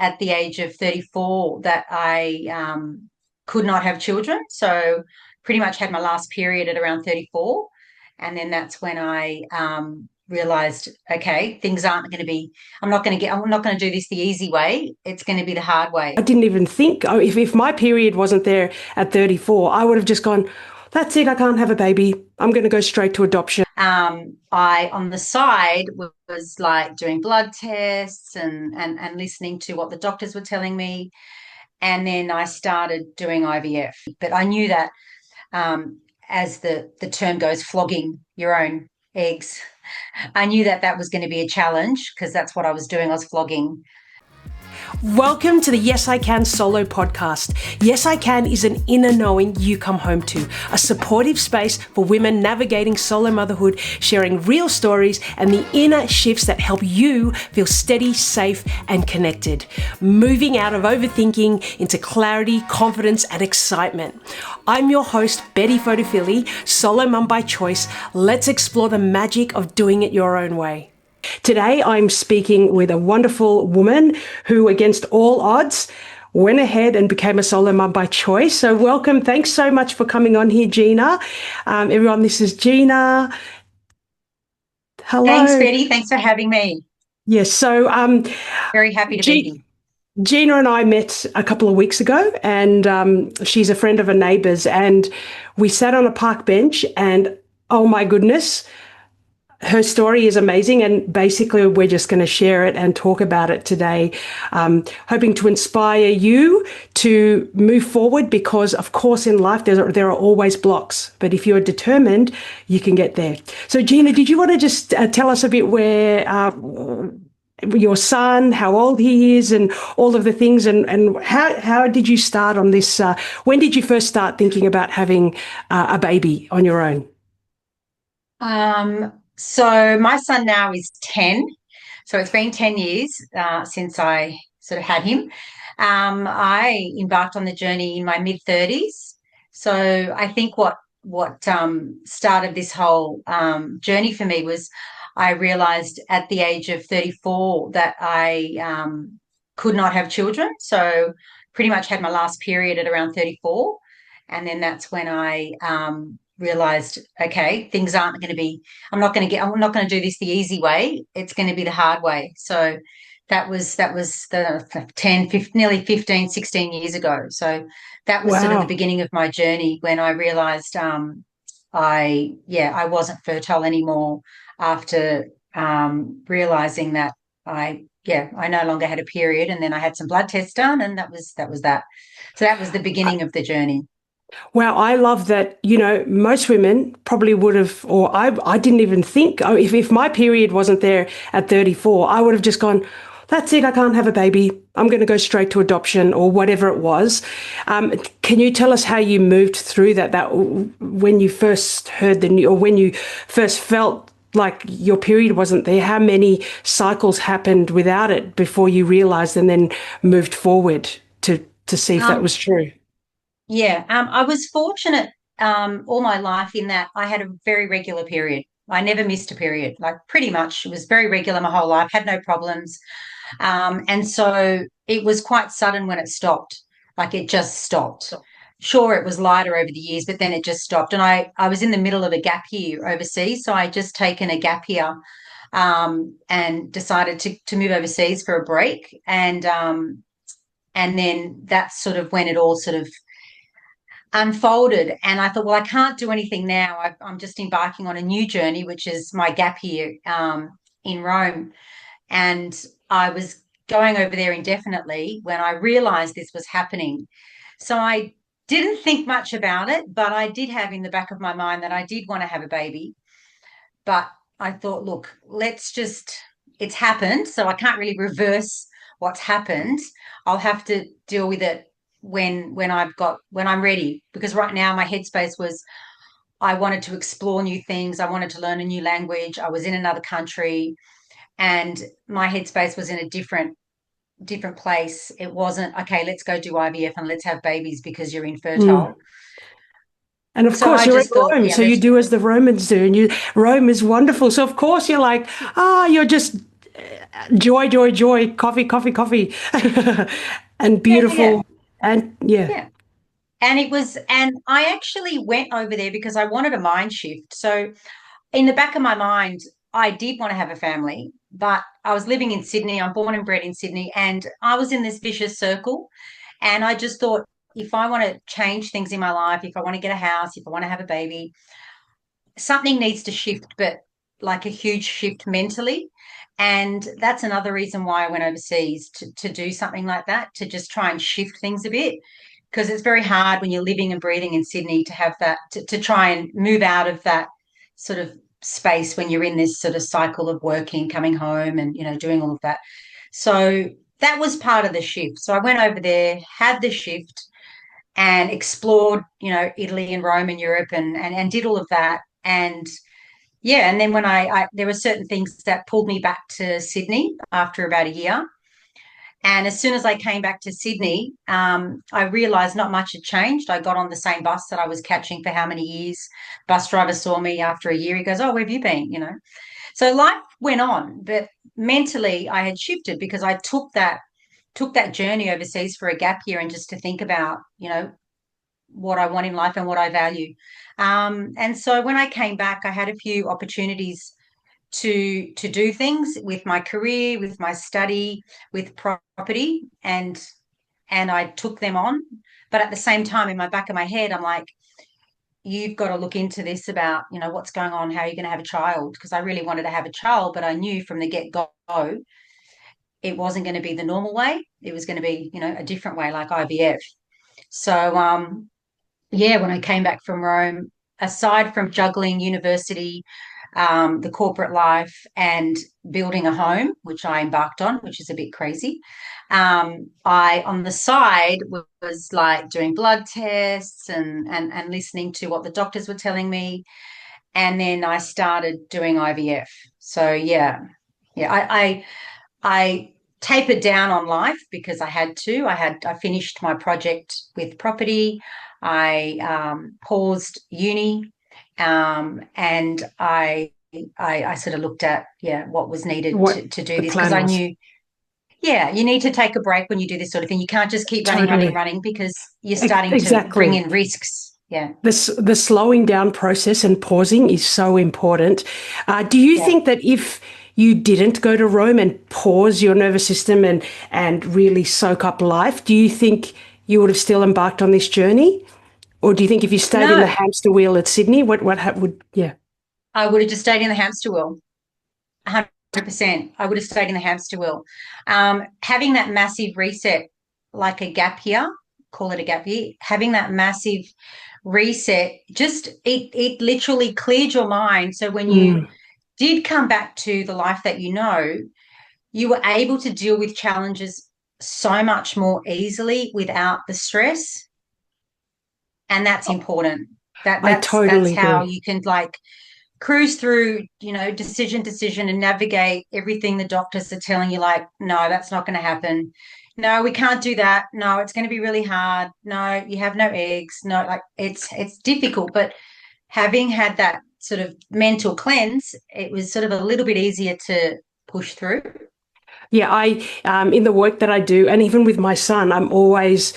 at the age of 34 that I could not have children. So pretty much had my last period at around 34. And then that's when I realized, okay, things aren't going to be, I'm not going to do this the easy way. It's going to be the hard I way. didn't even think, oh, if my period wasn't there at 34, I would have just gone, that's it, I can't have a baby. I'm going to go straight to adoption. I on the side was like doing blood tests and listening to what the doctors were telling me, and then I started doing IVF. But I knew that, as the term goes, flogging your own eggs. I knew that that was going to be a challenge because that's what I was doing. I was flogging. Welcome to the Yes I Can solo podcast. Yes I Can is an inner knowing you come home to, a supportive space for women navigating solo motherhood, sharing real stories and the inner shifts that help you feel steady, safe and connected, moving out of overthinking into clarity, confidence and excitement. I'm your host, Betty Fotofili, solo mum by choice. Let's explore the magic of doing it your own way. Today, I'm speaking with a wonderful woman who, against all odds, went ahead and became a solo mum by choice. So welcome. Thanks so much for coming on here, Gina. Everyone, this is Gina. Thanks, Hello. Betty. Thanks for having me. Yes. So Very happy to be G- here. Gina and I met a couple of weeks ago, and she's a friend of a neighbour's, and we sat on a park bench and, oh my goodness, her story is amazing, and basically we're just going to share it and talk about it today, hoping to inspire you to move forward because, of course, in life there are always blocks, but if you're determined, you can get there. So, Gina, did you want to just tell us a bit where your son, how old he is, and all of the things, and how did you start on this? When did you first start thinking about having a baby on your own? So my son now is 10. So it's been 10 years since I sort of had him. I embarked on the journey in my mid 30s. So I think what started this whole journey for me was I realized at the age of 34 that I could not have children. So pretty much had my last period at around 34. And then that's when I realized, okay, things aren't going to be, I'm not going to do this the easy way. It's going to be the hard way. So that was the 10, 15, nearly 15, 16 years ago. So that was sort of the Wow. beginning of my journey when I realized I wasn't fertile anymore after realizing that I no longer had a period, and then I had some blood tests done, and that was that. So that was the beginning of the journey. Wow, I love that. Most women probably would have, or I didn't even think, oh, if my period wasn't there at 34, I would have just gone, that's it, I can't have a baby. I'm going to go straight to adoption or whatever it was. Can you tell us how you moved through that when you first heard the news, or when you first felt like your period wasn't there, how many cycles happened without it before you realized and then moved forward to see if that Um, was true? Yeah, I was fortunate all my life in that I had a very regular period. I never missed a period, like pretty much. It was very regular my whole life, had no problems. And so it was quite sudden when it stopped, like it just stopped. Sure, it was lighter over the years, but then it just stopped. And I was in the middle of a gap year overseas. So I just taken a gap year and decided to move overseas for a break. And then that's sort of when it all sort of unfolded. And I thought, well, I can't do anything now. I'm just embarking on a new journey, which is my gap year in Rome. And I was going over there indefinitely when I realized this was happening. So I didn't think much about it, but I did have in the back of my mind that I did want to have a baby. But I thought, look, it's happened. So I can't really reverse what's happened. I'll have to deal with it when I'm ready. Because right now my headspace was I wanted to explore new things. I wanted to learn a new language. I was in another country, and my headspace was in a different place. It wasn't okay, let's go do IVF and let's have babies because you're Mm. infertile. And of So course, I you're in just thought, Rome, yeah, so you let's do as the Romans do, and Rome is wonderful. So of course, you're like, you're just joy, joy, joy, coffee, coffee, coffee, and Yeah, yeah, beautiful. And yeah, yeah. And I actually went over there because I wanted a mind shift. So in the back of my mind, I did want to have a family, but I was living in Sydney. I'm born and bred in Sydney, and I was in this vicious circle. And I just thought, if I want to change things in my life, if I want to get a house, if I want to have a baby, something needs to shift, but like a huge shift mentally. And that's another reason why I went overseas to do something like that, to just try and shift things a bit. Because it's very hard when you're living and breathing in Sydney to have that, to try and move out of that sort of space when you're in this sort of cycle of working, coming home and, doing all of that. So that was part of the shift. So I went over there, had the shift, and explored, Italy and Rome and Europe, and did all of that. And yeah, and then when I there were certain things that pulled me back to Sydney after about a year. And as soon as I came back to Sydney, I realised not much had changed. I got on the same bus that I was catching for how many years. Bus driver saw me after a year. He goes, "Oh, where have you been?" So life went on, but mentally I had shifted because I took that journey overseas for a gap year, and just to think about, what I want in life and what I value. And so when I came back, I had a few opportunities to do things with my career, with my study, with property, and I took them on. But at the same time, in my back of my head, I'm like, you've got to look into this about, what's going on, how are you going to have a child? Because I really wanted to have a child, but I knew from the get-go it wasn't going to be the normal way. It was going to be, a different way, like IVF. So yeah, when I came back from Rome, aside from juggling university, the corporate life, and building a home, which I embarked on, which is a bit crazy, I on the side was like doing blood tests and listening to what the doctors were telling me, and then I started doing IVF. So yeah, yeah, I tapered down on life because I had to. I finished my project with property. I paused uni, and I sort of looked at, what was needed what to do the this, because plan I was. knew, you need to take a break when you do this sort of thing. You can't just keep running, running, Totally. running, because you're starting to bring Exactly. in risks. Yeah, The slowing down process and pausing is so important. Do you yeah. think that if you didn't go to Rome and pause your nervous system and really soak up life, do you think you would have still embarked on this journey? Or do you think if you stayed in the No, hamster wheel at Sydney, would yeah. I would have just stayed in the hamster wheel. 100%. I would have stayed in the hamster wheel. Having that massive reset, like a gap year, call it a gap year, having that massive reset, just it literally cleared your mind. So when you Mm, did come back to the life that you were able to deal with challenges so much more easily without the stress. And that's important. That I that's totally how agree. you can, like, cruise through, decision and navigate everything the doctors are telling you, like, no, that's not going to happen. No, we can't do that. No, it's going to be really hard. No, you have no eggs. No, like, it's difficult. But having had that sort of mental cleanse, it was sort of a little bit easier to push through. Yeah, I in the work that I do, and even with my son, I'm always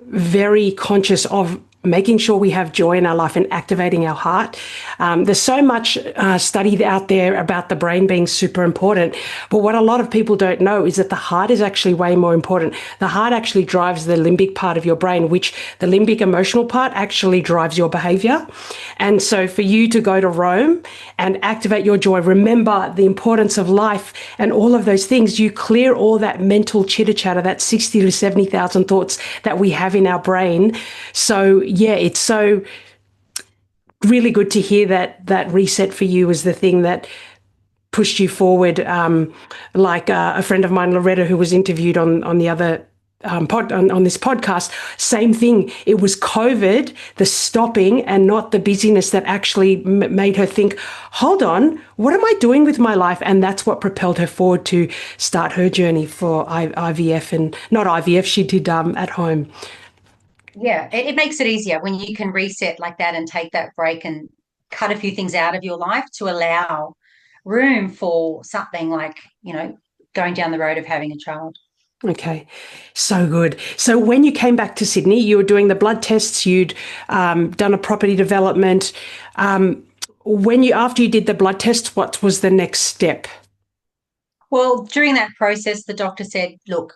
very conscious of making sure we have joy in our life and activating our heart. There's so much study out there about the brain being super important, but what a lot of people don't know is that the heart is actually way more important. The heart actually drives the limbic part of your brain, which the limbic emotional part actually drives your behavior. And so for you to go to Rome and activate your joy, remember the importance of life and all of those things, you clear all that mental chitter chatter, that 60 to 70,000 thoughts that we have in our brain. So yeah, it's so really good to hear that that reset for you was the thing that pushed you forward. Like a friend of mine, Loretta, who was interviewed on the other on this podcast, same thing. It was COVID, the stopping and not the busyness, that actually made her think, hold on, what am I doing with my life? And that's what propelled her forward to start her journey for IVF, and not IVF, she did at home. Yeah, it makes it easier when you can reset like that and take that break and cut a few things out of your life to allow room for something like, going down the road of having a child. Okay, so good. So when you came back to Sydney, you were doing the blood tests, you'd done a property development. After you did the blood tests, what was the next step? Well, during that process, the doctor said, "Look,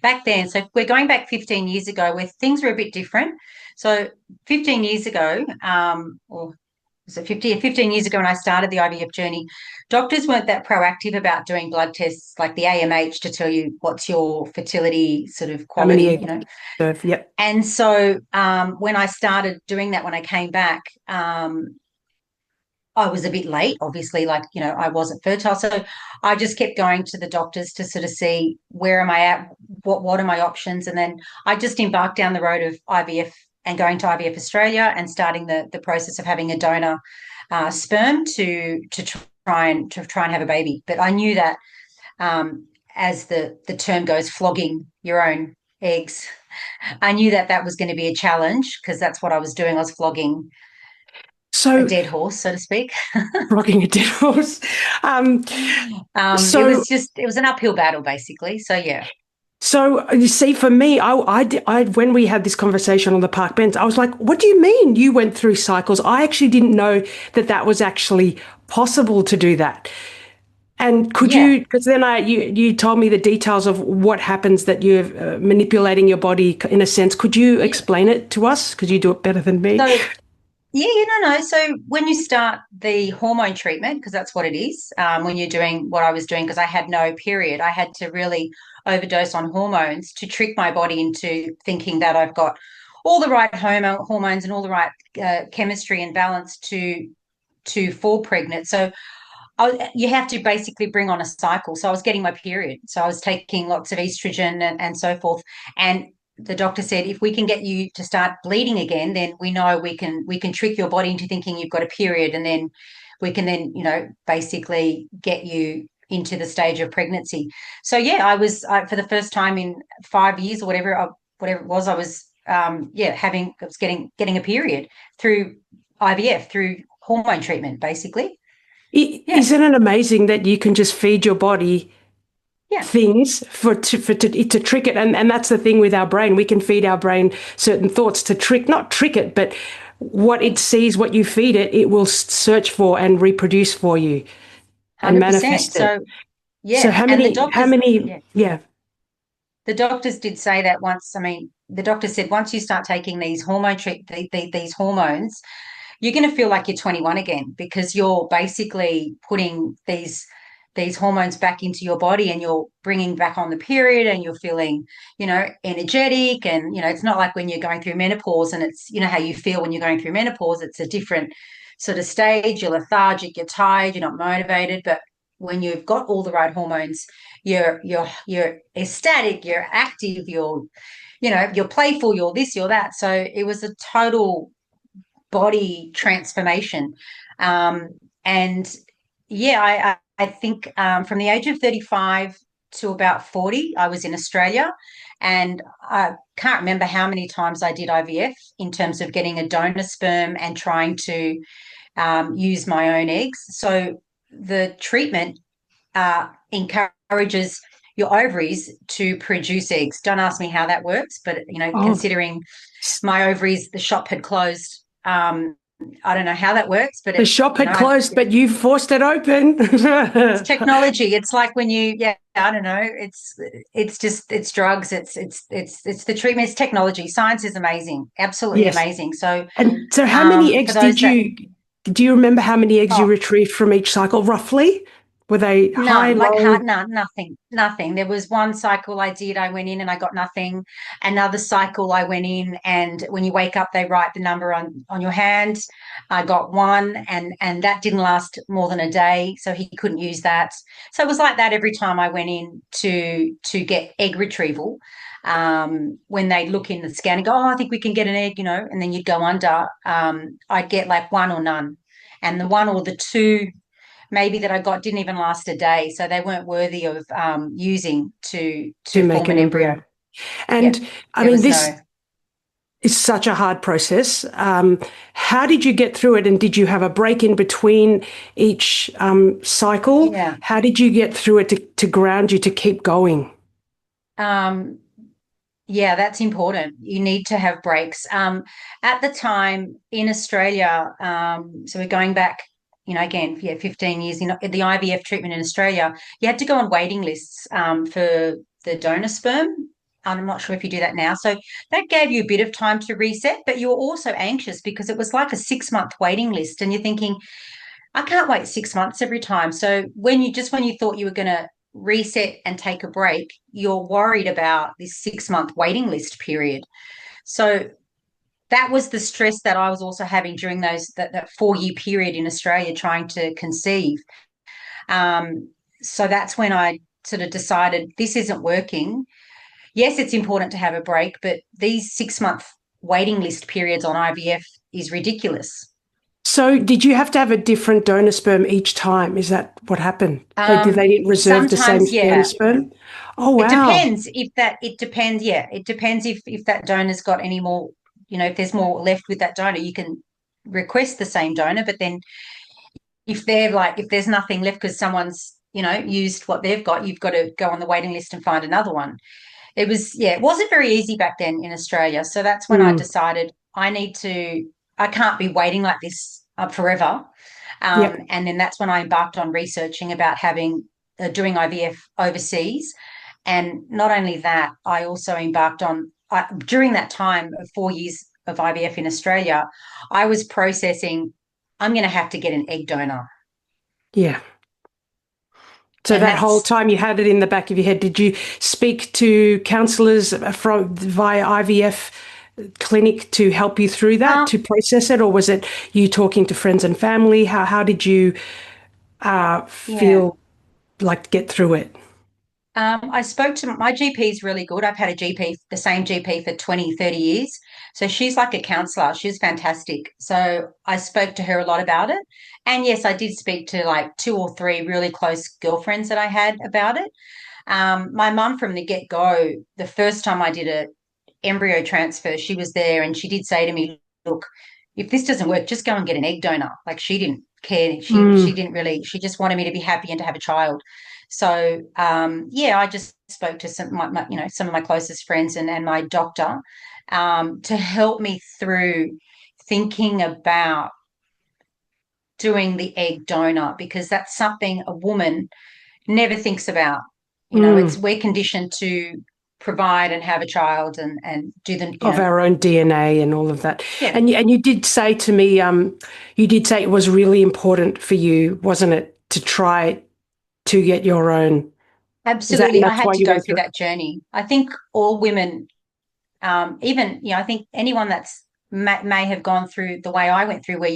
back then. So we're going back 15 years ago, where things were a bit different. So 15 years ago, or was it 50? 15 years ago when I started the IVF journey, doctors weren't that proactive about doing blood tests like the AMH to tell you what's your fertility sort of How many quality, eggs you serve? Yep. And so when I started doing that, when I came back, I was a bit late, obviously, I wasn't fertile. So I just kept going to the doctors to sort of see where am I at, what are my options. And then I just embarked down the road of IVF and going to IVF Australia and starting the process of having a donor sperm to try and have a baby. But I knew that as the term goes, flogging your own eggs. I knew that that was going to be a challenge because that's what I was doing. I was flogging a So dead horse, so to speak. rocking a dead horse. It So was it was an uphill battle, basically. So yeah, So you see, for me, when we had this conversation on the park bench, I was like, "What do you mean you went through cycles?" I actually didn't know that that was actually possible to do that. And could yeah. you? Because then you told me the details of what happens that you're manipulating your body in a sense. Could you Yeah. explain it to us? Because you do it better than me. So yeah, no. So when you start the hormone treatment, because that's what it is, when you're doing what I was doing, because I had no period, I had to really overdose on hormones to trick my body into thinking that I've got all the right hormones and all the right chemistry and balance to fall pregnant. So you have to basically bring on a cycle. So I was getting my period. So I was taking lots of estrogen and so forth. And the doctor said, if we can get you to start bleeding again, then we know we can trick your body into thinking you've got a period, and then we can then basically get you into the stage of pregnancy. So yeah, for the first time in 5 years or whatever it was, I was getting a period through IVF, through hormone treatment, basically. Yeah. Isn't it amazing that you can just feed your body Yeah, things to trick it, and that's the thing with our brain. We can feed our brain certain thoughts to not trick it, but what it sees, what you feed it, it will search for and reproduce for you and 100%. manifest it. So, So yeah, and yeah, yeah. the doctors did say that once. I mean, the doctor said once you start taking these these hormones, you're going to feel like you're 21 again because you're basically putting these hormones back into your body, and you're bringing back on the period, and you're feeling energetic. And it's not like when you're going through menopause, and it's how you feel when you're going through menopause. It's a different sort of stage. You're lethargic, you're tired, you're not motivated. But when you've got all the right hormones, you're ecstatic, you're active, you're playful, you're this, you're that. So it was a total body transformation. And yeah, I think from the age of 35 to about 40, I was in Australia, and I can't remember how many times I did IVF in terms of getting a donor sperm and trying to use my own eggs. So the treatment encourages your ovaries to produce eggs. Don't ask me how that works, but Oh, considering my ovaries, the shop had closed. I don't know how that works, but the shop had closed, but you forced it open. it's technology. It's like when yeah, I don't know. It's drugs. It's the treatment. It's technology. Science is amazing, absolutely Yes. amazing. So, And so how many for eggs those that do you remember how many eggs you oh, retrieved from each cycle roughly? Were they high, none, like low? none, nothing. There was one cycle I went in and I got nothing. Another cycle I went in, and when you wake up, they write the number on your hand. I got one, and that didn't last more than a day, so he couldn't use that. So it was like that every time I went in to get egg retrieval. When they look in the scan and go, oh, I think we can get an egg, and then you'd go under. I'd get like one or none, and the one or the two maybe that I got didn't even last a day, so they weren't worthy of using to To form make an an embryo. embryo. Yeah, And I there mean, was no. is such a hard process. How did you get through it? And did you have a break in between each cycle? Yeah. How did you get through it to ground you to keep going? Um, yeah, that's important. You need to have breaks. At the time in Australia, so we're going back, again, yeah, 15 years in the IVF treatment in Australia, you had to go on waiting lists for the donor sperm. I'm not sure if you do that now. So that gave you a bit of time to reset, but you were also anxious because it was like a 6 month waiting list. And you're thinking, I can't wait 6 months every time. So when you thought you were going to reset and take a break, you're worried about this 6 month waiting list period. So that was the stress that I was also having during that 4 year period in Australia trying to conceive. So that's when I sort of decided this isn't working. Yes, it's important to have a break, but these 6 month waiting list periods on IVF is ridiculous. So, did you have to have a different donor sperm each time? Is that what happened? Did they didn't reserve the same Sometimes, donor yeah. sperm? Oh, It wow. depends it depends, yeah. It depends if that donor's got any more, if there's more left with that donor, you can request the same donor, but then if there's nothing left because someone's, used what they've got, you've got to go on the waiting list and find another one. It wasn't very easy back then in Australia. So that's when I Mm. decided I can't be waiting like this forever. Yep. And then that's when I embarked on researching about doing IVF overseas. And not only that, I also embarked on, during that time of 4 years of IVF in Australia, I was processing, I'm going to have to get an egg donor. Yeah. So And that whole that's, time you had it in the back of your head, did you speak to counsellors from via IVF clinic to help you through that, um, to process it, or was it you talking to friends and family? How did you yeah. feel like get through it? I spoke to my GP is really good. I've had a GP, the same GP for 20, 30 years. So she's like a counselor. She's fantastic. So I spoke to her a lot about it. And yes, I did speak to like two or three really close girlfriends that I had about it. My mum from the get-go, the first time I did a embryo transfer, she was there and she did say to me, look, if this doesn't work, just go and get an egg donor. Like she didn't care. She Mm. didn't really, she just wanted me to be happy and to have a child. So yeah, I just spoke to some of my closest friends and my doctor to help me through thinking about doing the egg donor because that's something a woman never thinks about. Mm. It's we're conditioned to provide and have a child and do the, Of our own DNA and all of that. yeah, And you did say to me, you did say it was really important for you, wasn't it, to try to get your own. Is that, and absolutely. I that's had why to you go went through through it? that journey. I think all women, even, I think anyone that's may have gone through the way I went through, where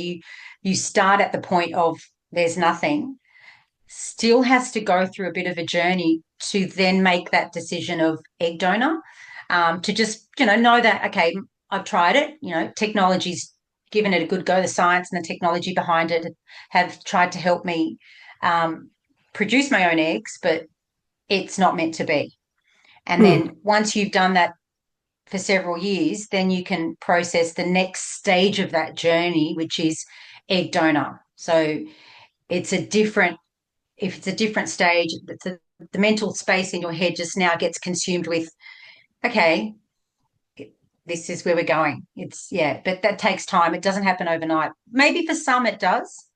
you start at the point of there's nothing, still has to go through a bit of a journey to then make that decision of egg donor. To just, know that, okay, I've tried it, technology's given it a good go. The science and the technology behind it have tried to help me produce my own eggs, but it's not meant to be. And Mm. then once you've done that for several years, then you can process the next stage of that journey, which is egg donor. So it's a different, if it's a different stage, the mental space in your head just now gets consumed with, okay, this is where we're going. Yeah, but that takes time. It doesn't happen overnight. Maybe for some it does.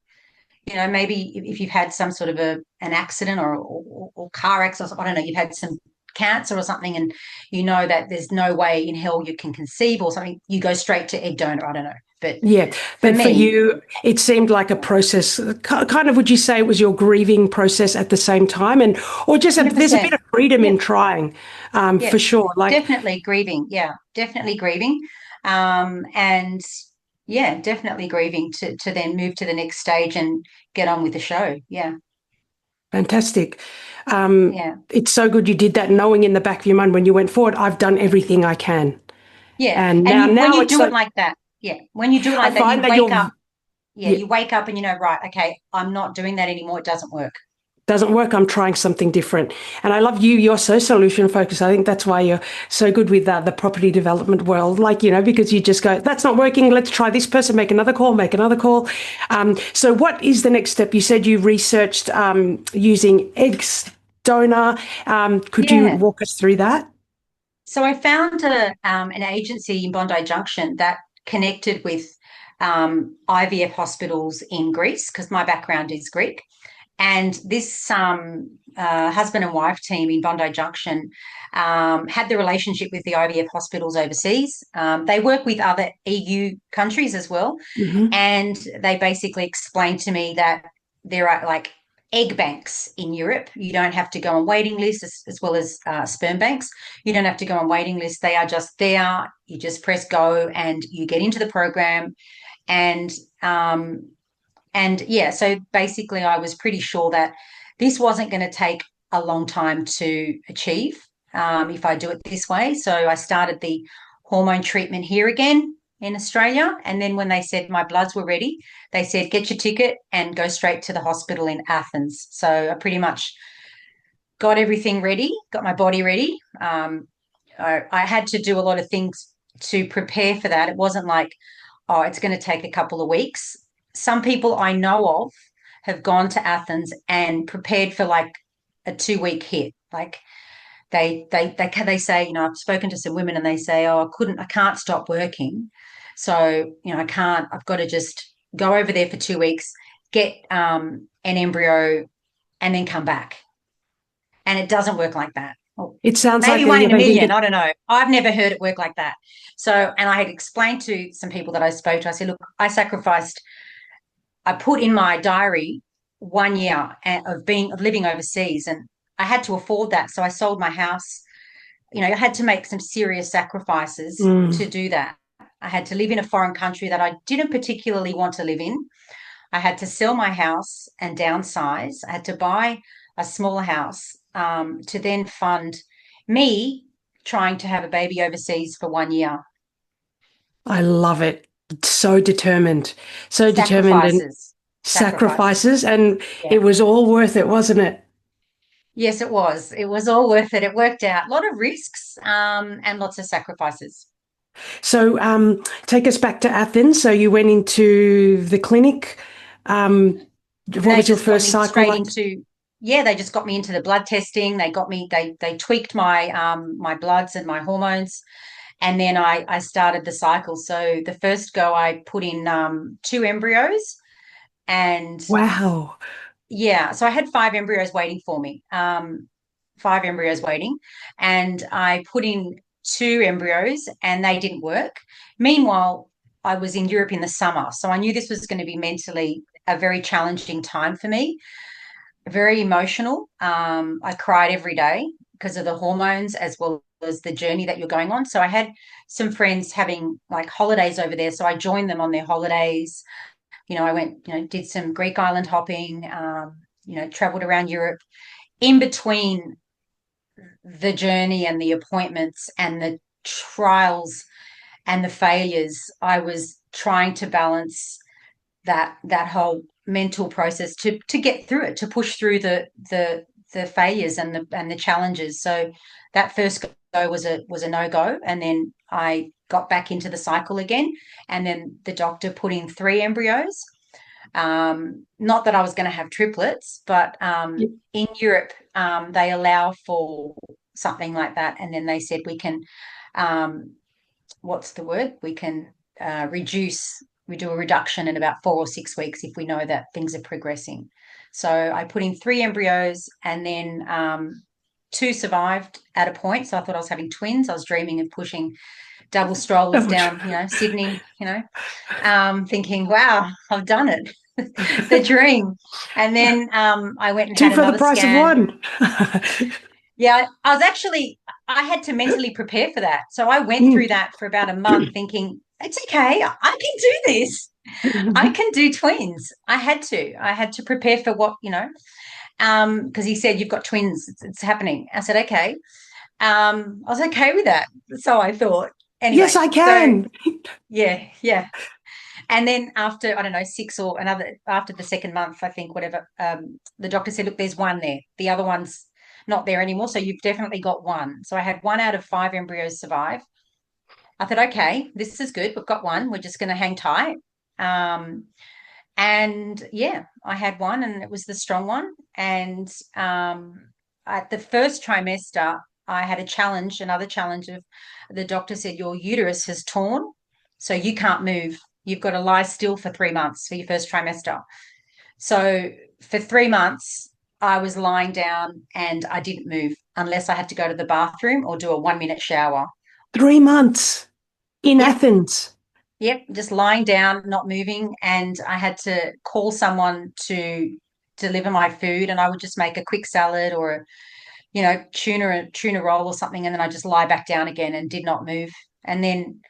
Maybe if you've had some sort of an accident or car accident, I don't know, you've had some cancer or something, and you know that there's no way in hell you can conceive or something, you go straight to egg donor. I don't know. But Yeah, for but for me, you, it seemed like a yeah, process. Kind of, would you say it was your grieving process at the same time, and or just there's a bit 100%. of freedom Yeah, in trying, yeah, for sure. Like definitely grieving. Yeah, definitely grieving. And yeah, definitely grieving to then move to the next stage and get on with the show. Yeah, fantastic. yeah. It's so good you did that, knowing in the back of your mind when you went forward, I've done everything I can, Yeah. and And when now you it's do it like like that, yeah, when you do it I like that, you find that wake you're up, yeah, yeah, you wake up and right, okay, I'm not doing that anymore. It doesn't work. doesn't work. I'm trying something different. And I love you. You're so solution focused. I think that's why you're so good with the property development world. Like, because you just go, that's not working. Let's try this person, make another call, make another call. So what is the next step? You said you researched using eggs donor. Could you Yeah. walk us through that? So I found an agency in Bondi Junction that connected with IVF hospitals in Greece because my background is Greek. And this husband and wife team in Bondi Junction had the relationship with the IVF hospitals overseas. They work with other EU countries as well. Hmm. And they basically explained to me that there are like egg banks in Europe. You don't have to go on waiting lists as well as sperm banks. You don't have to go on waiting lists. They are just there. You just press go and you get into the program. And um, and yeah, so basically, I was pretty sure that this wasn't going to take a long time to achieve if I do it this way. So I started the hormone treatment here again in Australia. And then when they said my bloods were ready, they said, get your ticket and go straight to the hospital in Athens. So I pretty much got everything ready, got my body ready. I had to do a lot of things to prepare for that. It wasn't like, oh, it's going to take a couple of weeks. Some people I know of have gone to Athens and prepared for like a 2 week hit. Like they say, I've spoken to some women and they say, oh, I can't stop working. So, I can't, I've got to just go over there for 2 weeks, get an embryo and then come back. And it doesn't work like that. Well, It sounds maybe like one in a they think million. it. I don't know. I've never heard it work like that. So, and I had explained to some people that I spoke to, I said, look, I put in my diary 1 year of living overseas, and I had to afford that. So I sold my house. I had to make some serious sacrifices Mm, to do that. I had to live in a foreign country that I didn't particularly want to live in. I had to sell my house and downsize. I had to buy a smaller house to then fund me trying to have a baby overseas for 1 year. I love it. So determined, so determined, and Sacrifices, sacrifices. sacrifices. And Yeah. it was all worth it, wasn't it? Yes, it was. It was all worth it. It worked out. A lot of risks and lots of sacrifices. So take us back to Athens. So you went into the clinic. Um, And what they was your just got first me cycle straight like? into, yeah, they just got me into the blood testing. They tweaked my bloods and my hormones. And then I started the cycle. So the first go, I put in two embryos, and Wow. yeah, so I had five embryos waiting for me, five embryos waiting, and I put in two embryos, and they didn't work. Meanwhile, I was in Europe in the summer, so I knew this was going to be mentally a very challenging time for me, very emotional. I cried every day because of the hormones as well as the journey that you're going on. So I had some friends having like holidays over there. So I joined them on their holidays. I went, did some Greek island hopping, traveled around Europe. In between the journey and the appointments and the trials and the failures, I was trying to balance that whole mental process to get through it, to push through the failures and the challenges. So that first go was a no go, and then I got back into the cycle again, and then the doctor put in three embryos. Not that I was going to have triplets, but Yep. in Europe they allow for something like that, and then they said we can um, what's the word? We can reduce, we do a reduction in about 4 or 6 weeks if we know that things are progressing. So I put in three embryos, and then two survived at a point. So I thought I was having twins. I was dreaming of pushing double strollers Double down, tr- Sydney, thinking, wow, I've done it. The dream. And then I went and Two had for the another price of scan. one. Yeah, I had to mentally prepare for that. So I went through Mm. that for about a month thinking, it's okay. I can do this. I can do twins. I had to prepare for what, because he said, you've got twins. It's happening. I said, okay. I was okay with that. So I thought. Yes, Anyway, I so can. yeah, yeah. And then after, I don't know, six or another, after the second month, I think, whatever, the doctor said, look, there's one there. The other one's not there anymore. So you've definitely got one. So I had one out of five embryos survive. I thought, okay, this is good. We've got one. We're just going to hang tight. Um, and yeah, I had one and it was the strong one. And at the first trimester, I had a challenge, another challenge of the doctor said, your uterus has torn, so you can't move. You've got to lie still for 3 months for your first trimester. So for 3 months, I was lying down and I didn't move unless I had to go to the bathroom or do a 1 minute shower. 3 months in Yep. Athens. Yep, just lying down, not moving, and I had to call someone to deliver my food, and I would just make a quick salad or tuna roll or something, and then I just lie back down again and did not move. And then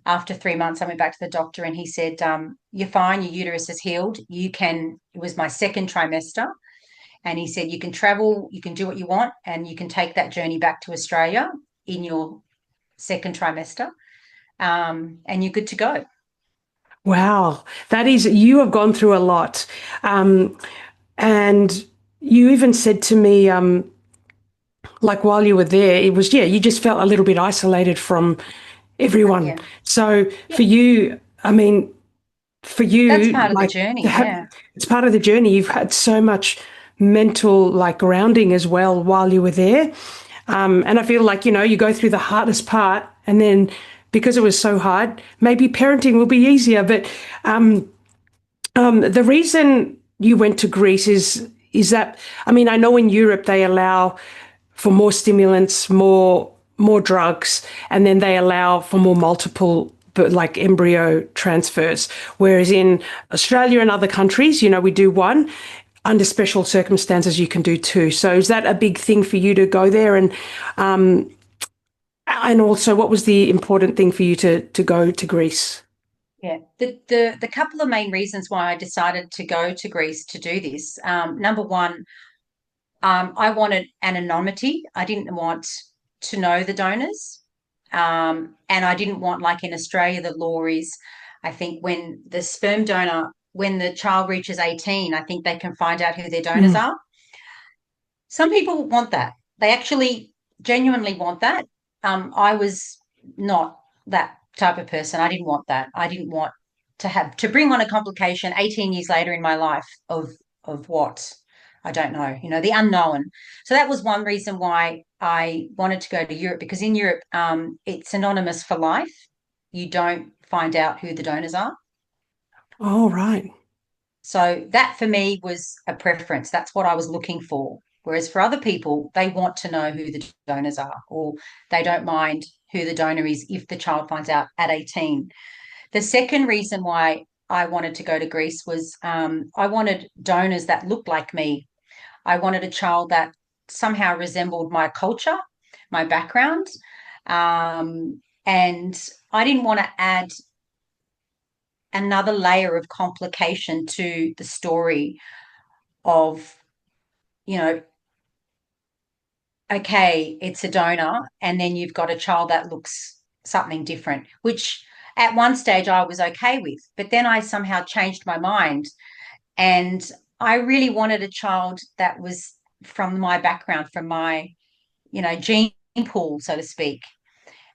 after 3 months, I went back to the doctor, and he said, "You're fine. Your uterus is healed. You can." It was my second trimester, and he said, "You can travel. You can do what you want, and you can take that journey back to Australia in your second trimester, and you're good to go." Wow, that is, you have gone through a lot. Um, and you even said to me, like while you were there, it was, yeah, you just felt a little bit isolated from everyone. Yeah. So Yeah. for you, I mean, for That's you, part of the like to journey. have, Yeah. it's part of the journey. You've had so much mental like grounding as well while you were there. And I feel like, you go through the hardest part and then because it was so hard, maybe parenting will be easier. But the reason you went to Greece is that, I mean, I know in Europe they allow for more stimulants, more drugs, and then they allow for more multiple but like embryo transfers. Whereas in Australia and other countries, we do one. Under special circumstances, you can do two. So is that a big thing for you to go there? And also, what was the important thing for you to go to Greece? Yeah. The couple of main reasons why I decided to go to Greece to do this. Number one, I wanted anonymity. I didn't want to know the donors. And I didn't want, like in Australia, the law is, I think when the sperm donor, when the child reaches 18, I think they can find out who their donors Mm. are. Some people want that. They actually genuinely want that. I was not that type of person. I didn't want that. I didn't want to have to bring on a complication 18 years later in my life of what I don't know, the unknown. So that was one reason why I wanted to go to Europe, because in Europe, it's synonymous for life. You don't find out who the donors are. Oh, right. So that for me was a preference. That's what I was looking for. Whereas for other people, they want to know who the donors are, or they don't mind who the donor is if the child finds out at 18. The second reason why I wanted to go to Greece was I wanted donors that looked like me. I wanted a child that somehow resembled my culture, my background. And I didn't want to add another layer of complication to the story of, you know, okay, it's a donor, and then you've got a child that looks something different, which at one stage I was okay with, but then I somehow changed my mind. And I really wanted a child that was from my background, from my, gene pool, so to speak.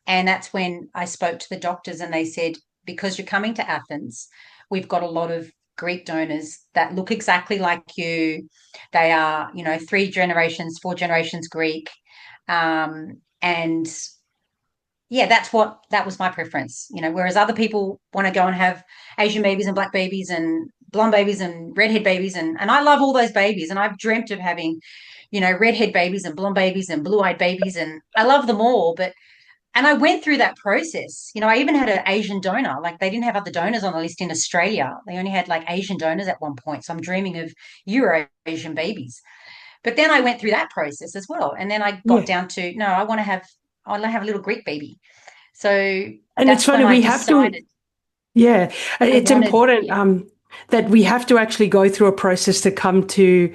And that's when I spoke to the doctors and they said, because you're coming to Athens, we've got a lot of Greek donors that look exactly like you. They are, three generations, four generations Greek. And yeah, that was my preference, whereas other people want to go and have Asian babies and black babies and blonde babies and redhead babies. And I love all those babies. And I've dreamt of having, redhead babies and blonde babies and blue-eyed babies. And I love them all. And I went through that process. I even had an Asian donor. Like they didn't have other donors on the list in Australia. They only had like Asian donors at one point. So I'm dreaming of Euro Asian babies. But then I went through that process as well. And then I got Yeah. down to, no, I want to have a little Greek baby. So And it's that's when funny, I we have to, decided yeah, I it's wanted, important yeah, that we have to actually go through a process to come to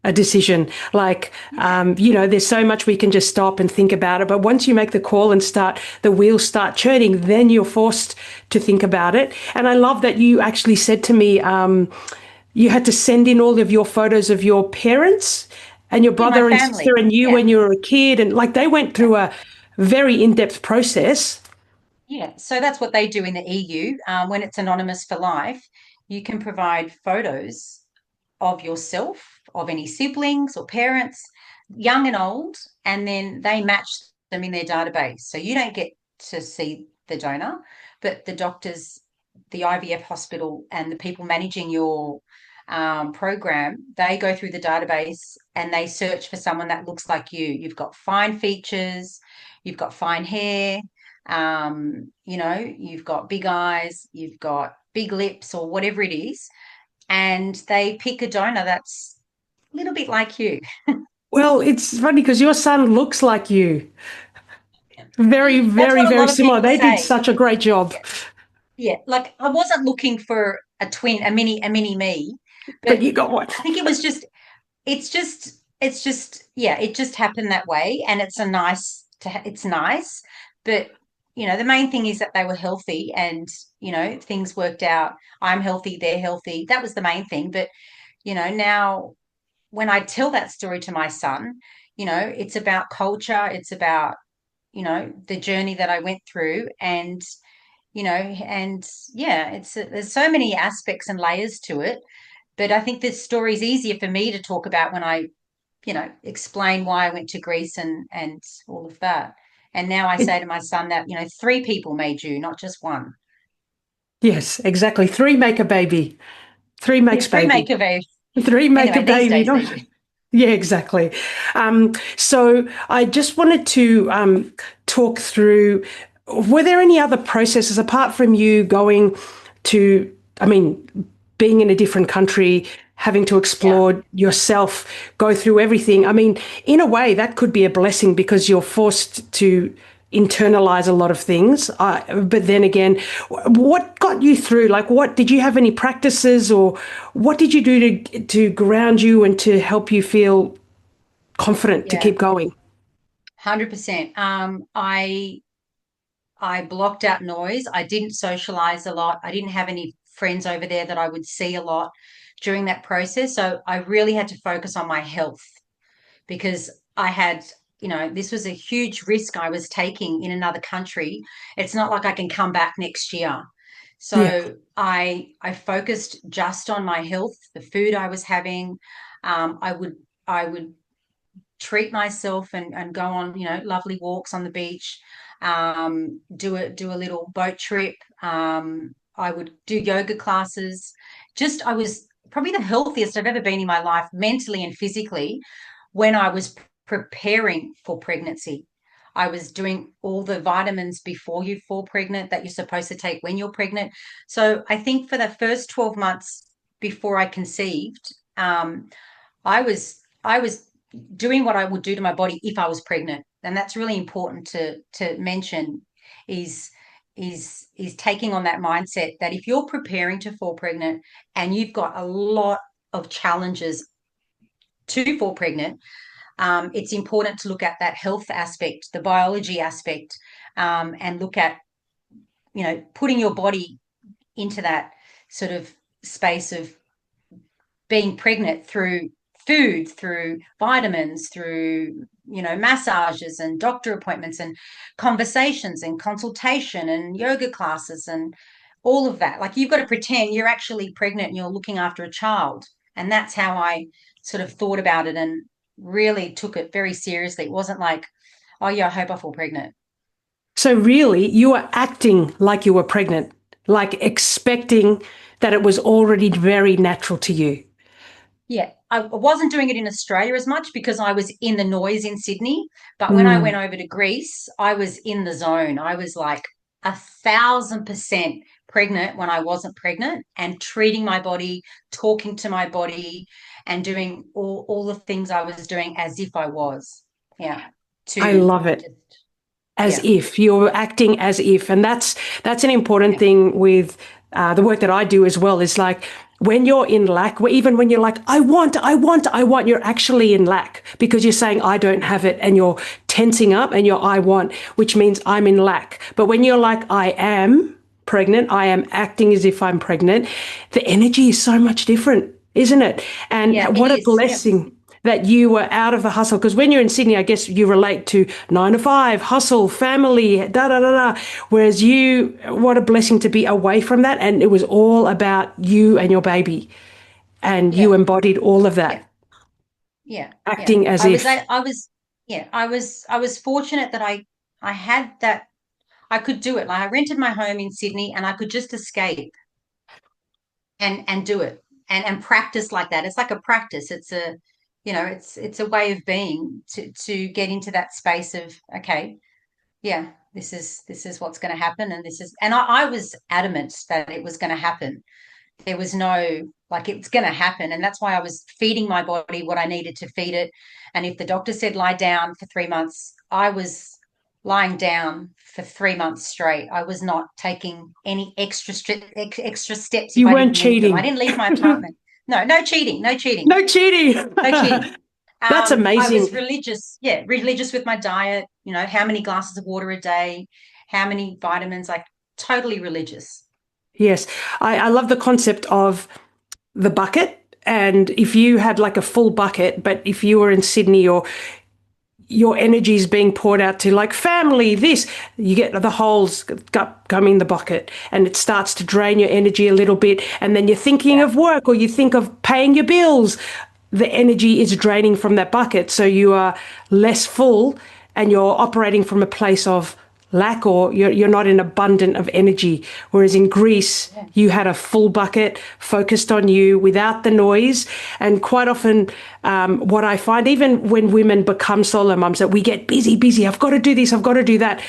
a decision. Like, Yeah. there's so much we can just stop and think about it. But once you make the call and the wheels start churning, then you're forced to think about it. And I love that you actually said to me, you had to send in all of your photos of your parents and your Yeah, my brother and sister family. and you Yeah. when you were a kid. And like they went Yeah. through a very in-depth process. Yeah, so that's what they do in the EU. When it's anonymous for life, you can provide photos of yourself, of any siblings or parents, young and old, and then they match them in their database. So you don't get to see the donor, but the doctors, the IVF hospital, and the people managing your program, they go through the database and they search for someone that looks like you. You've got fine features, you've got fine hair, you've got big eyes, you've got big lips, or whatever it is, and they pick a donor that's a little bit like you. Well, it's funny because your son looks like you. Very, That's very, what a very lot of similar. people They did say. such a great job. Yeah, yeah. Like I wasn't looking for a twin, a mini me, But but you got one. I think it's just, yeah, it just happened that way, and it's nice, but the main thing is that they were healthy, and things worked out. I'm healthy, they're healthy. That was the main thing, but now when I tell that story to my son, it's about culture, it's about, the journey that I went through, and yeah, there's so many aspects and layers to it. But I think this story is easier for me to talk about when I, explain why I went to Greece and all of that. And now I say to my son that, three people made you, not just one. Yes, exactly. Three make a baby. Three Yeah, makes three make baby. a baby. Three make a Anyway, these baby. days Not, they do. yeah, exactly. So I just wanted to talk through, were there any other processes apart from you going to, I mean, being in a different country, having to Yeah. explore yourself, go through everything? I mean, in a way, that could be a blessing because you're forced to internalize a lot of things. But then again, what got you through? Like, what did you have any practices, or what did you do to ground you and to help you feel confident to Yeah. keep going? 100%. I blocked out noise. I didn't socialize a lot. I didn't have any friends over there that I would see a lot during that process. So I really had to focus on my health, because I had, this was a huge risk I was taking in another country. It's not like I can come back next year. Yeah. So I focused just on my health, the food I was having. I would treat myself and go on, lovely walks on the beach, do a little boat trip. I would do yoga classes. I was probably the healthiest I've ever been in my life, mentally and physically, when I was preparing for pregnancy. I was doing all the vitamins before you fall pregnant that you're supposed to take when you're pregnant. So I think for the first 12 months before I conceived, I was doing what I would do to my body if I was pregnant. And that's really important to mention, is is taking on that mindset that if you're preparing to fall pregnant and you've got a lot of challenges to fall pregnant, it's important to look at that health aspect, the biology aspect, and look at, putting your body into that sort of space of being pregnant through food, through vitamins, through, massages and doctor appointments and conversations and consultation and yoga classes and all of that. Like, you've got to pretend you're actually pregnant and you're looking after a child. And that's how I sort of thought about it and really took it very seriously. It wasn't like, oh yeah, I hope I fall pregnant. So really, you were acting like you were pregnant, like expecting that it was already very natural to you. Yeah, I wasn't doing it in Australia as much because I was in the noise in Sydney. But when I went Mm. over to Greece, I was in the zone. I was like 1,000% pregnant when I wasn't pregnant, and treating my body, talking to my body, and doing all the things I was doing as if I was. Yeah. I To love it. just, As yeah. if you're acting as if, and that's an important Yeah. thing with the work that I do as well. Is like when you're in lack, even when you're like, I want, you're actually in lack because you're saying, I don't have it. And you're tensing up and you're, I want, which means I'm in lack. But when you're like, I am pregnant, I am acting as if I'm pregnant, the energy is so much different, isn't it? Yeah, And it what a is. Yeah. blessing that you were out of the hustle. Because when you're in Sydney, I guess you relate to 9 to 5, hustle, family, da da da da. Whereas you, what a blessing to be away from that. And it was all about you and your baby. And you Yeah. embodied all of Yeah. that, Yeah. Yeah. acting as if. I was fortunate that I had that I could do it. Like I rented my home in Sydney and I could just escape and do it and practice like that. It's like a practice. It's a it's a way of being to get into that space of okay, yeah, this is what's going to happen and this is and I was adamant that it was going to happen. There was no like it's going to happen, and that's why I was feeding my body what I needed to feed it. And if the doctor said lie down for 3 months, I was lying down for 3 months straight. I was not taking any extra steps if You I weren't didn't need them. I cheating. didn't leave my apartment. No, no cheating, no cheating, No cheating. no cheating. That's I was amazing. religious, yeah, religious with my diet. You know, how many glasses of water a day, how many vitamins, like totally religious. Yes. I love the concept of the bucket. And if you had like a full bucket, but if you were in Sydney or your energy is being poured out to like family, this, you get the holes come in the bucket and it starts to drain your energy a little bit. And then you're thinking Yeah, of work or you think of paying your bills. The energy is draining from that bucket. So you are less full and you're operating from a place of lack or you're not in abundant of energy. Whereas in Greece, yeah, you had a full bucket focused on you without the noise. And quite often, what I find, even when women become solo mums, that we get busy, busy. I've got to do this, I've got to do that.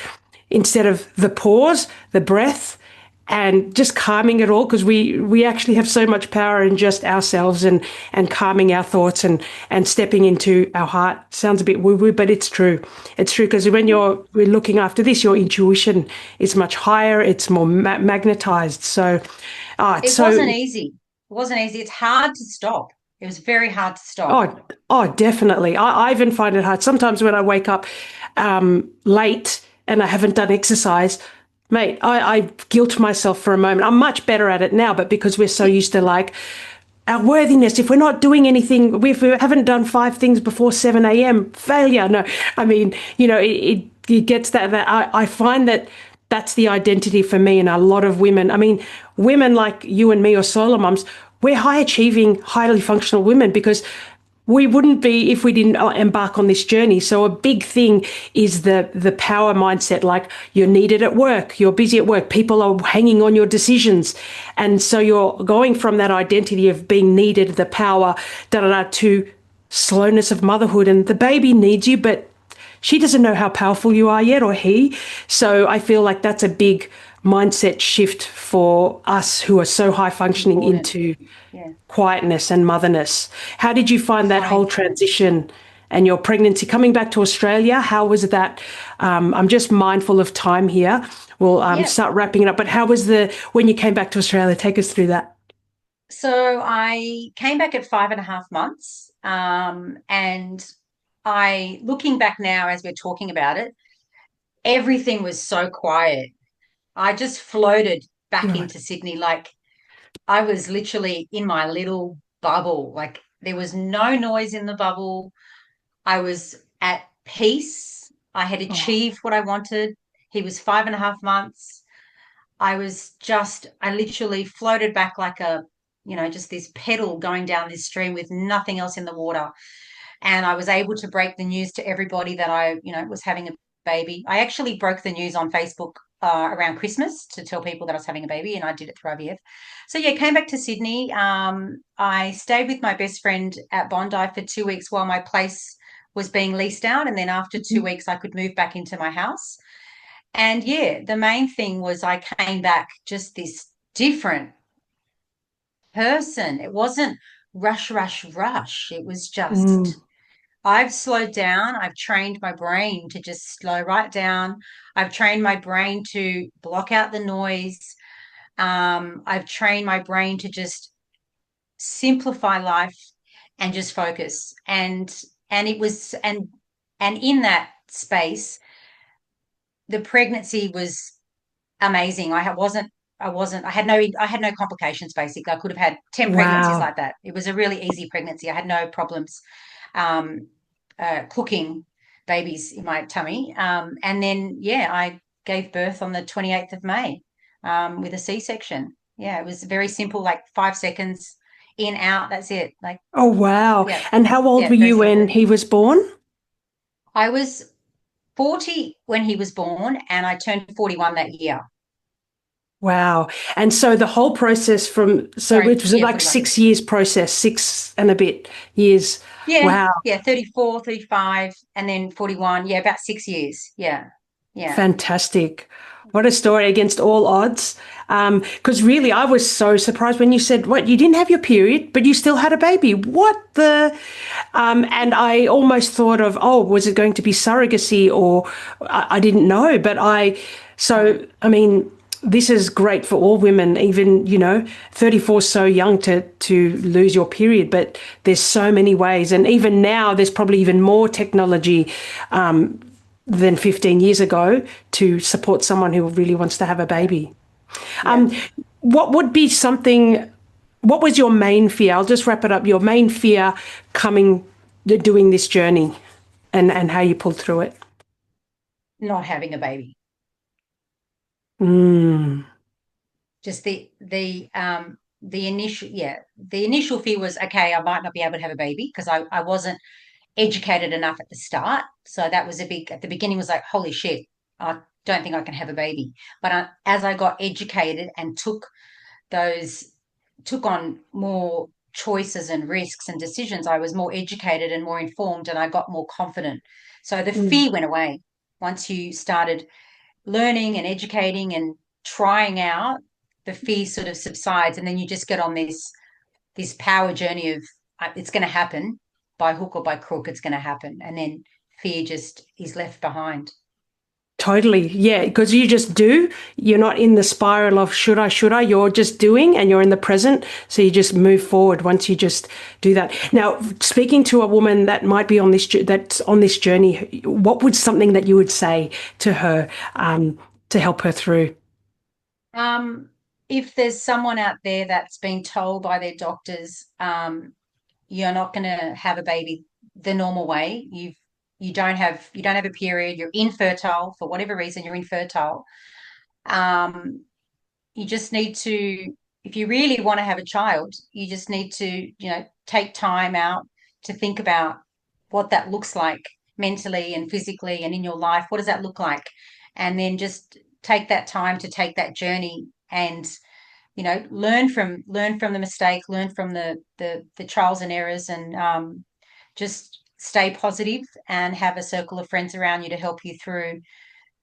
Instead of the pause, the breath, and just calming it all because we actually have so much power in just ourselves and calming our thoughts and stepping into our heart. Sounds a bit woo woo, but it's true because when yeah. we're looking after this, your intuition is much higher, it's more magnetized. So it's It wasn't so. easy. It wasn't easy. It's hard to stop. It was very hard to stop. Oh, definitely. I even find it hard. Sometimes when I wake up late and I haven't done exercise, mate, I guilt myself for a moment. I'm much better at it now, but because we're so Yeah, used to like our worthiness, if we're not doing anything, if we haven't done 5 things before 7 a.m., failure. No, I mean, it gets that I find that that's the identity for me and a lot of women. I mean, women like you and me or solo mums, we're high achieving, highly functional women because we wouldn't be if we didn't embark on this journey. So a big thing is the power mindset. Like you're needed at work, you're busy at work, people are hanging on your decisions, and so you're going from that identity of being needed, the power, da da da, to slowness of motherhood, and the baby needs you, but she doesn't know how powerful you are yet, or he. So I feel like that's a big mindset shift for us who are so high functioning important. into Yeah, quietness and motherness. How did you find that so whole important. transition and your pregnancy coming back to Australia? How was that? I'm just mindful of time here. We'll Yeah. start wrapping it up. But how was the when you came back to Australia? Take us through that. So I came back at 5.5 months. And I, looking back now as we're talking about it, everything was so quiet. I just floated back Right. into Sydney. Like I was literally in my little bubble. Like there was no noise in the bubble. I was at peace. I had Oh, achieved what I wanted. He was 5.5 months. I literally floated back like just this pedal going down this stream with nothing else in the water. And I was able to break the news to everybody that was having a baby. I actually broke the news on Facebook around Christmas to tell people that I was having a baby, and I did it through IVF. So yeah, came back to Sydney. I stayed with my best friend at Bondi for 2 weeks while my place was being leased out, and then after 2 weeks, I could move back into my house. And yeah, the main thing was I came back just this different person. It wasn't rush, rush, rush. It was mm, just I've slowed down. I've trained my brain to just slow right down. I've trained my brain to block out the noise. I've trained my brain to just simplify life and just focus. And it was and in that space, the pregnancy was amazing. I had no complications basically. I could have had 10 pregnancies Wow. like that. It was a really easy pregnancy. I had no problems um, cooking babies in my tummy. And then, yeah, I gave birth on the 28th of May with a C-section. Yeah, it was very simple, like 5 seconds in, out, that's it. Like, Oh, wow. yeah, And how old yeah, were very you when simple. he was born? I was 40 when he was born, and I turned 41 that year. Wow. And so the whole process so Sorry, it was yeah, like 41. 6 years process, six and a bit years. Yeah, Wow. yeah, 34, 35, and then 41. Yeah, about 6 years. Yeah, yeah, Fantastic. What a story against all odds. Because really, I was so surprised when you said, what, you didn't have your period, but you still had a baby. What the? And I almost thought of, oh, was it going to be surrogacy or I didn't know. mm, I mean, this is great for all women, even, 34 is so young to lose your period, but there's so many ways. And even now, there's probably even more technology than 15 years ago to support someone who really wants to have a yeah, baby. yeah. What would be something, what was your main fear? I'll just wrap it up. Your main fear doing this journey and how you pulled through it. Not having a baby. Mm, Just the initial fear was, okay, I might not be able to have a baby because I wasn't educated enough at the start. So that was a big, at the beginning was like, holy shit, I don't think I can have a baby. But as I got educated and those took on more choices and risks and decisions, I was more educated and more informed, and I got more confident. So the mm. fear went away once you started learning and educating and trying out. The fear sort of subsides, and then you just get on this power journey of it's going to happen by hook or by crook. It's going to happen, and then fear just is left behind. Totally. Yeah. Because you just do. You're not in the spiral of should I? You're just doing and you're in the present. So you just move forward once you just do that. Now, speaking to a woman that might be that's on this journey, what would something that you would say to her to help her through? Um, if there's someone out there that's been told by their doctors, you're not going to have a baby the normal way. You don't have a period. You're infertile for whatever reason. You're infertile. Um, you just need to, if you really want to have a child, you just need to, take time out to think about what that looks like mentally and physically and in your life. What does that look like? And then just take that time to take that journey and learn from the mistake, learn from the trials and errors, and just stay positive and have a circle of friends around you to help you through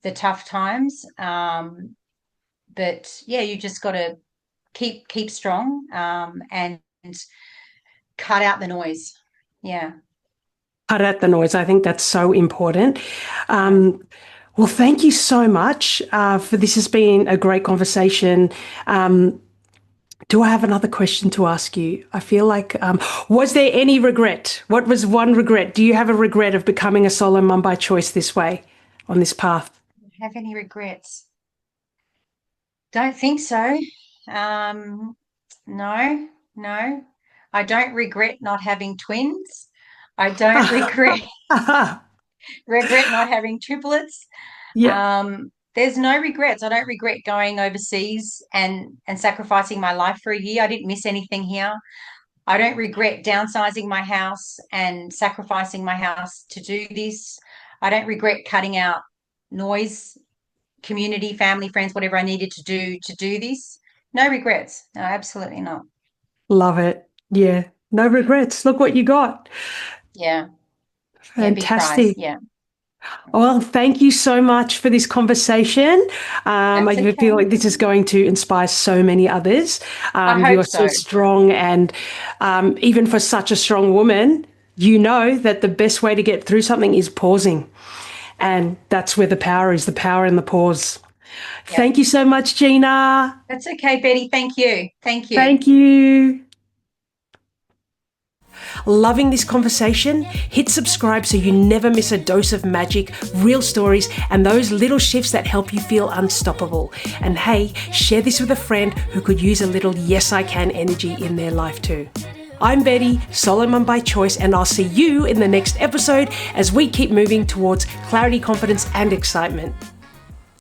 the tough times. But yeah, you just got to keep strong, and cut out the noise. Yeah, Cut out the noise. I think that's so important. yeah. Well, thank you so much for this. Has been a great conversation. Do I have another question to ask you? I feel like, was there any regret? What was one regret? Do you have a regret of becoming a solo mum by choice this way, on this path? Have any regrets? Don't think so. Um, no, no. I don't regret not having twins. I don't regret not having triplets. Yeah, There's no regrets. I don't regret going overseas and sacrificing my life for a year. I didn't miss anything here. I don't regret downsizing my house and sacrificing my house to do this. I don't regret cutting out noise, community, family, friends, whatever I needed to do this. No regrets. No, absolutely not. love it. Yeah, no regrets. Look what you got. Yeah. Yeah, big prize. Fantastic. Yeah. Well, thank you so much for this conversation. That's I feel okay. like this is going to inspire so many others. I You hope are so so. strong, and even for such a strong woman, you know that the best way to get through something is pausing. And that's where the power is, the power in the pause. Yeah. Thank you so much, Gina. That's okay, Betty. Thank you. Thank you. Thank you. Loving this conversation? Hit subscribe so you never miss a dose of magic, real stories, and those little shifts that help you feel unstoppable. And hey, share this with a friend who could use a little yes I can energy in their life too. I'm Betty, solo mum by choice, and I'll see you in the next episode as we keep moving towards clarity, confidence, and excitement.